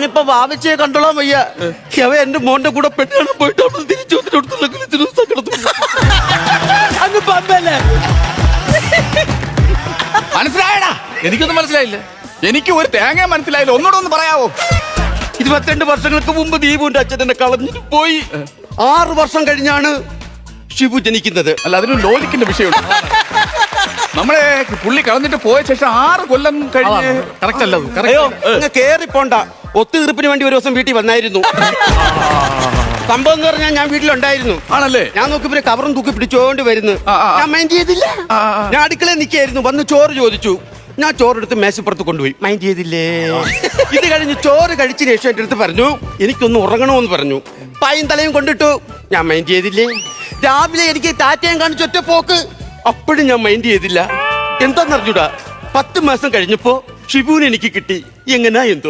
അവനിപ്പോ വാവിച്ചേ കണ്ടോളാൻ വയ്യ. അവൻ എന്റെ മോന്റെ കൂടെ പെണ്ണാണ് പോയിട്ട് അവിടെ തിരിച്ചു അങ്ങ് പമ്പല്ലേ. മനസ്സിലായടാ? എനിക്കൊന്നും മനസ്സിലായില്ല. എനിക്ക് ഒരു തേങ്ങ മനസ്സിലായില്ല. ഒന്നുകൂടെ ഒന്ന് പറയാവോ? 22 വർഷങ്ങൾക്ക് മുമ്പ് ദീപുവിന്റെ അച്ഛൻ എന്നെ കളഞ്ഞിട്ട് പോയി. 6 വർഷം കഴിഞ്ഞാണ് ഷിബു ജനിക്കുന്നത്. അല്ല, അതിന് ലോജിക്കിന്റെ വിഷയമുണ്ട്. നമ്മളെ പുള്ളി കളഞ്ഞിട്ട് പോയ ശേഷം 6 കൊല്ലം കഴിഞ്ഞ് കറക്റ്റ് അല്ല. അയ്യോ കേറി പോണ്ട. ഒത്തുതീർപ്പിന് വേണ്ടി ഒരു ദിവസം വീട്ടിൽ വന്നായിരുന്നു. സംഭവം എന്ന് പറഞ്ഞാൽ ഞാൻ വീട്ടിലുണ്ടായിരുന്നു. ആണല്ലേ? ഞാൻ നോക്കിയപ്പോ കവറും തൂക്കി പിടിച്ചോണ്ട് വരുന്നു. ഞാൻ മൈൻഡ് ചെയ്തില്ല. ഞാൻ അടുക്കളയിൽ നിൽക്കായിരുന്നു. വന്ന് ചോറ് ചോദിച്ചു. ഞാൻ ചോറെടുത്ത് മേശപ്പുറത്ത് കൊണ്ടുപോയി. മൈൻഡ് ചെയ്തില്ലേ. ഇത് കഴിഞ്ഞ് ചോറ് കഴിച്ചതിന് ശേഷം എൻ്റെ അടുത്ത് പറഞ്ഞു എനിക്കൊന്ന് ഉറങ്ങണമെന്ന് പറഞ്ഞു. പായും തലയും കൊണ്ടിട്ടു. ഞാൻ മൈൻഡ് ചെയ്തില്ലേ. രാവിലെ എനിക്ക് ടാറ്റയും കാണിച്ച് ഒറ്റ പോക്ക്. അപ്പോഴും ഞാൻ മൈൻഡ് ചെയ്തില്ല. എന്താന്നറിഞ്ഞൂടാ, 10 മാസം കഴിഞ്ഞപ്പോ ഷിബുവിനെ എനിക്ക് കിട്ടി. എങ്ങനാ എന്തോ.